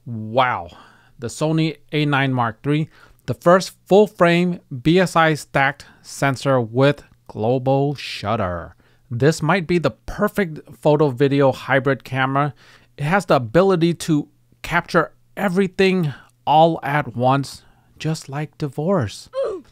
Wow, the Sony A9 Mark III, the first full-frame BSI stacked sensor with global shutter. This might be the perfect photo-video hybrid camera. It has the ability to capture everything all at once, just like divorce.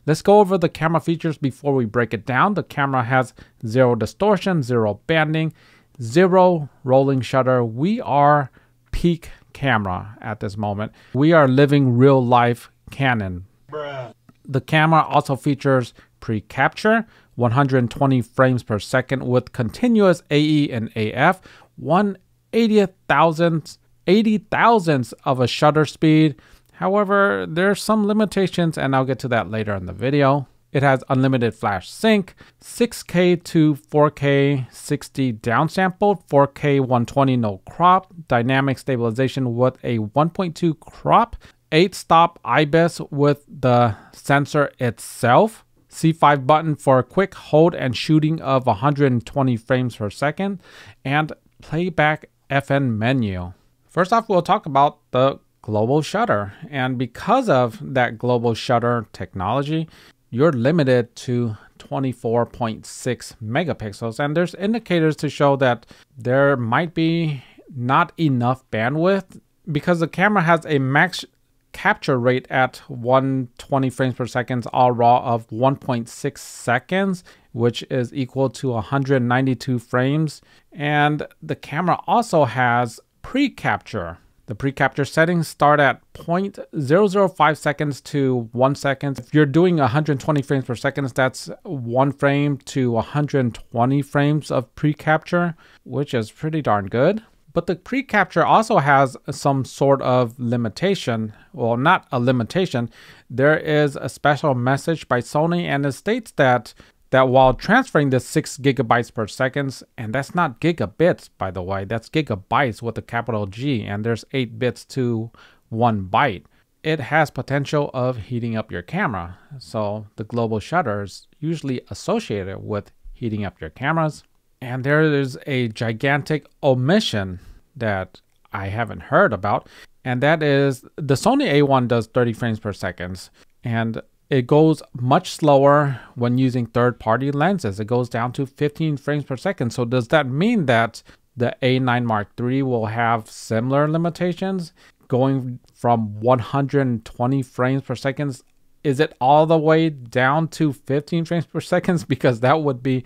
Let's go over the camera features before we break it down. The camera has zero distortion, zero banding, zero rolling shutter. We are peak camera at this moment. We are living real life Canon. Bruh. The camera also features Precapture, 120 frames per second with continuous AE and AF, 1/80,000th of a shutter speed. However, there's some limitations and I'll get to that later in the video. It has unlimited flash sync, 6K to 4K 60 downsampled, 4K 120 no crop, dynamic stabilization with a 1.2 crop, 8-stop IBIS with the sensor itself, C5 button for quick hold and shooting of 120 frames per second, and Playback FN menu. First off, we'll talk about the global shutter. And because of that global shutter technology, you're limited to 24.6 megapixels. And there's indicators to show that there might be not enough bandwidth because the camera has a max capture rate at 120 frames per second all raw of 1.6 seconds, which is equal to 192 frames. And the camera also has Precapture. The Precapture settings start at 0.005 seconds to 1 second. If you're doing 120 frames per second, that's 1 frame to 120 frames of Precapture, which is pretty darn good. But the Precapture also has some sort of limitation. Well, not a limitation. There is a special message by Sony and it states that while transferring the 6 gigabytes per second, and that's not gigabits, by the way, that's gigabytes with a capital G, and there's 8 bits to 1 byte. It has potential of heating up your camera. So the global shutter is usually associated with heating up your cameras. And there is a gigantic omission that I haven't heard about, and that is the Sony A1 does 30 frames per second, and it goes much slower when using third-party lenses. It goes down to 15 frames per second. So does that mean that the A9 Mark III will have similar limitations? Going from 120 frames per second, is it all the way down to 15 frames per second? Because that would be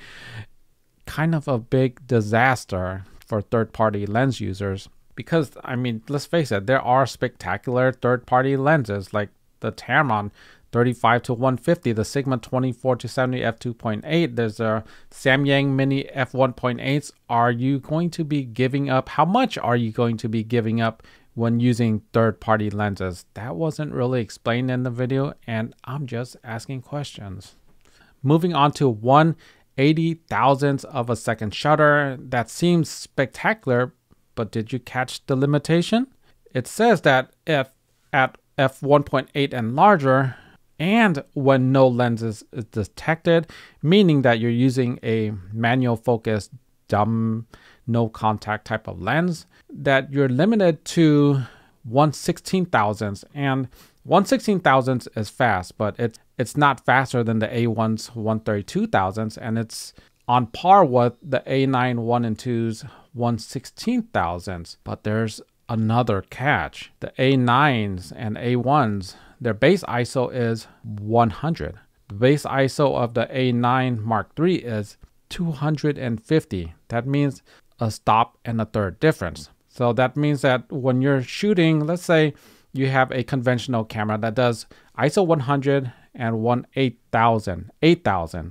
kind of a big disaster for third-party lens users. Because, I mean, let's face it, there are spectacular third-party lenses like the Tamron 35 to 150, the Sigma 24 to 70 f2.8. There's a Samyang Mini f1.8s. Are you going to be giving up? How much are you going to be giving up when using third-party lenses? That wasn't really explained in the video, and I'm just asking questions. Moving on to 1/80,000th of a second shutter. That seems spectacular, but did you catch the limitation? It says that if at f1.8 and larger, and when no lenses is detected, meaning that you're using a manual focus, dumb, no contact type of lens, that you're limited to 1/16,000th. And 1/16,000th is fast, but it's not faster than the A1's 1/32,000th, and it's on par with the A9 1 and 2's 1/16,000th. But there's another catch. The A9s and A1s, their base ISO is 100. The base ISO of the A9 Mark III is 250. That means a stop and a third difference. So that means that when you're shooting, let's say you have a conventional camera that does ISO 100 and 8,000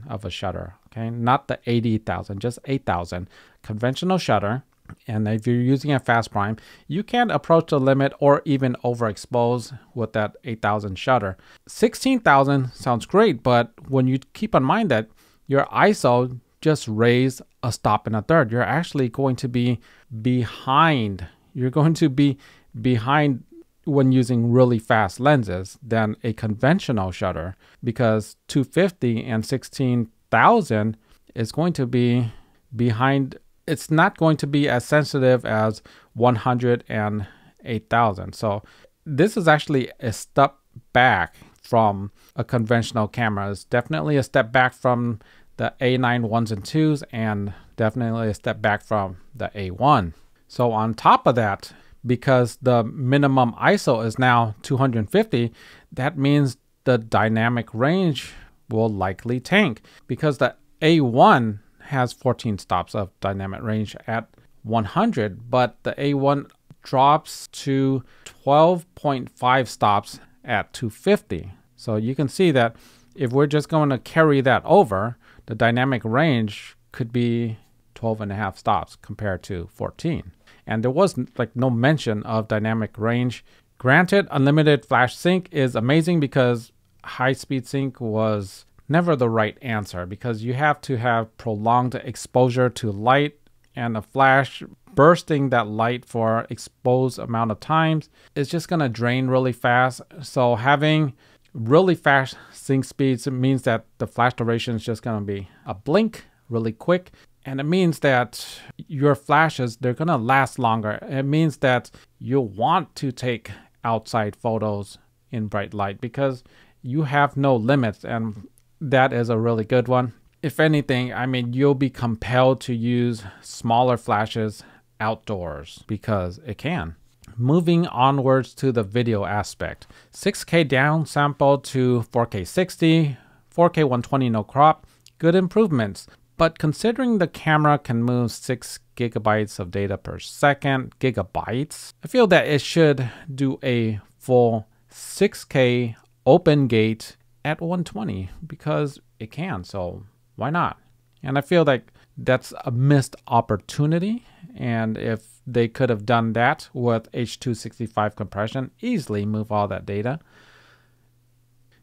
of a shutter, okay? Not the 80,000, just 8,000 conventional shutter. And if you're using a fast prime, you can approach the limit or even overexpose with that 8,000 shutter. 16,000 sounds great, but when you keep in mind that your ISO just raised a stop and a third, you're actually going to be behind. You're going to be behind when using really fast lenses than a conventional shutter, because 250 and 16,000 is going to be behind. It's not going to be as sensitive as 100 and 8000. So this is actually a step back from a conventional camera. It's definitely a step back from the A9 ones and twos, and definitely a step back from the A1. So on top of that, because the minimum ISO is now 250, that means the dynamic range will likely tank, because the A1 has 14 stops of dynamic range at 100, but the A1 drops to 12.5 stops at 250. So you can see that if we're just going to carry that over, the dynamic range could be 12.5 stops compared to 14. And there was like no mention of dynamic range. Granted, unlimited flash sync is amazing because high-speed sync was never the right answer, because you have to have prolonged exposure to light, and a flash bursting that light for exposed amount of times is just going to drain really fast. So having really fast sync speeds means that the flash duration is just going to be a blink really quick. And it means that your flashes, they're going to last longer. It means that you want to take outside photos in bright light because you have no limits. And that is a really good one. If anything, I mean, you'll be compelled to use smaller flashes outdoors because it can. Moving onwards to the video aspect. 6K downsample to 4K 60, 4K 120 no crop, good improvements. But considering the camera can move 6 gigabytes of data per second, gigabytes, I feel that it should do a full 6K open gate at 120 because it can, so why not? And I feel like that's a missed opportunity, and if they could have done that with H.265 compression, easily move all that data.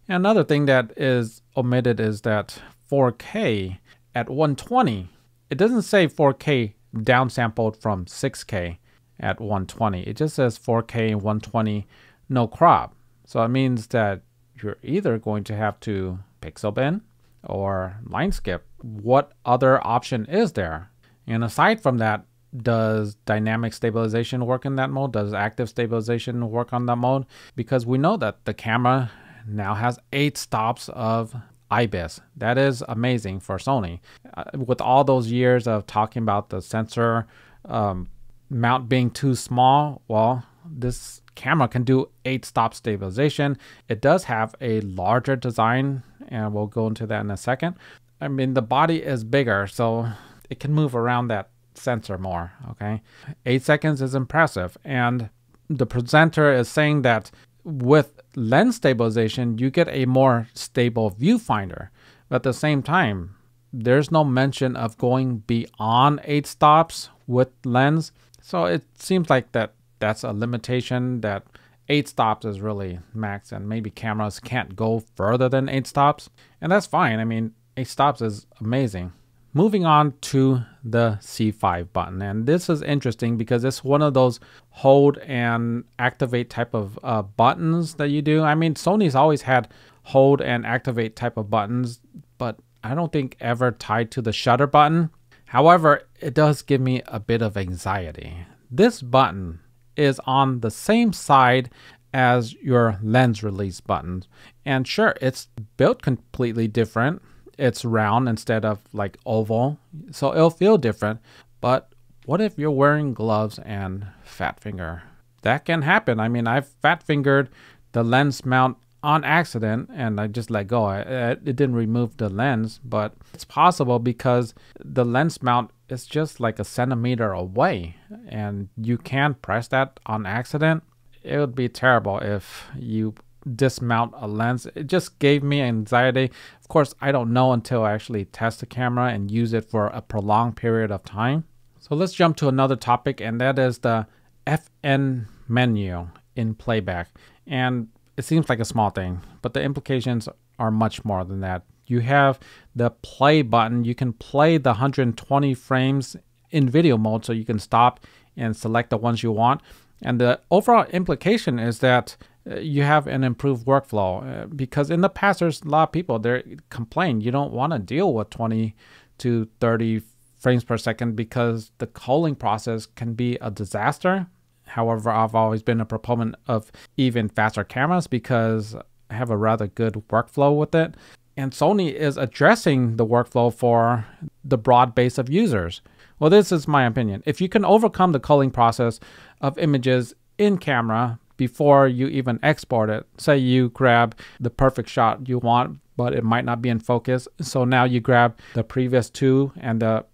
Another thing that is omitted is that 4K at 120, it doesn't say 4K downsampled from 6K at 120. It just says 4K 120 no crop. So it means that you're either going to have to pixel bin or line skip. What other option is there? And aside from that, does dynamic stabilization work in that mode? Does active stabilization work on that mode? Because we know that the camera now has 8 stops of IBIS. That is amazing for Sony. With all those years of talking about the sensor mount being too small, well, this camera can do 8 stop stabilization. It does have a larger design, and we'll go into that in a second. I mean, the body is bigger, so it can move around that sensor more, okay? 8 seconds is impressive, and the presenter is saying that with lens stabilization, you get a more stable viewfinder. But at the same time, there's no mention of going beyond 8 stops with lens. So it seems like that's a limitation, that 8 stops is really max, and maybe cameras can't go further than 8 stops. And that's fine. I mean, 8 stops is amazing. Moving on to the C5 button, and this is interesting because it's one of those hold and activate type of buttons that you do. I mean, Sony's always had hold and activate type of buttons, but I don't think ever tied to the shutter button. However, it does give me a bit of anxiety. This button is on the same side as your lens release button, and sure, it's built completely different. It's round instead of like oval, so it'll feel different. But what if you're wearing gloves and fat finger? That can happen. I mean, I've fat fingered the lens mount on accident and I just let go. It didn't remove the lens, but it's possible because the lens mount is just like a centimeter away and you can't press that on accident. It would be terrible if you dismount a lens. It just gave me anxiety. Of course, I don't know until I actually test the camera and use it for a prolonged period of time. So let's jump to another topic, and that is the FN menu in Playback. And it seems like a small thing, but the implications are much more than that. You have the play button. You can play the 120 frames in video mode, so you can stop and select the ones you want. And the overall implication is that you have an improved workflow, because in the past there's a lot of people they complain you don't want to deal with 20 to 30 frames per second because the culling process can be a disaster. However, I've always been a proponent of even faster cameras because I have a rather good workflow with it. And Sony is addressing the workflow for the broad base of users. Well, this is my opinion. If you can overcome the culling process of images in camera before you even export it, say you grab the perfect shot you want, but it might not be in focus. So now you grab the previous two and the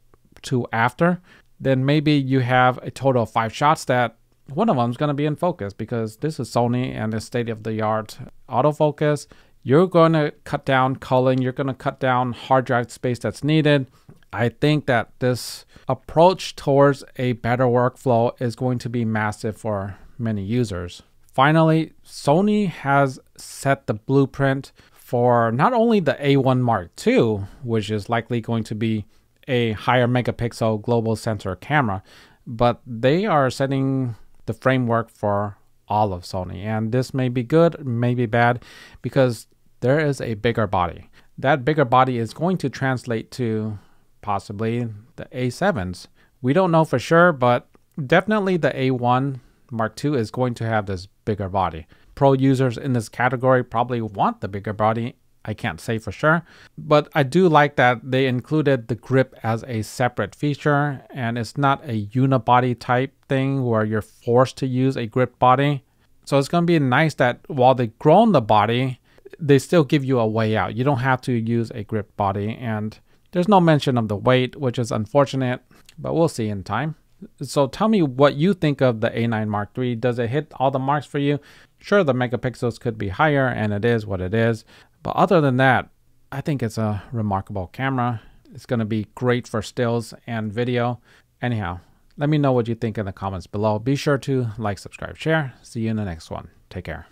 two after, then maybe you have a total of 5 shots that one of them is going to be in focus because this is Sony and the state-of-the-art autofocus. You're going to cut down culling. You're going to cut down hard drive space that's needed. I think that this approach towards a better workflow is going to be massive for many users. Finally, Sony has set the blueprint for not only the A1 Mark II, which is likely going to be a higher megapixel global sensor camera, but they are setting the framework for all of Sony. And this may be good, may be bad, because there is a bigger body. That bigger body is going to translate to possibly the A7s. We don't know for sure, but definitely the A1 Mark II is going to have this bigger body. Pro users in this category probably want the bigger body. I can't say for sure, but I do like that they included the grip as a separate feature, and it's not a unibody type thing where you're forced to use a grip body. So it's going to be nice that while they've grown the body, they still give you a way out. You don't have to use a grip body, and there's no mention of the weight, which is unfortunate, but we'll see in time. So tell me what you think of the A9 Mark III. Does it hit all the marks for you? Sure, the megapixels could be higher, and it is what it is. But other than that, I think it's a remarkable camera. It's going to be great for stills and video. Anyhow, let me know what you think in the comments below. Be sure to like, subscribe, share. See you in the next one. Take care.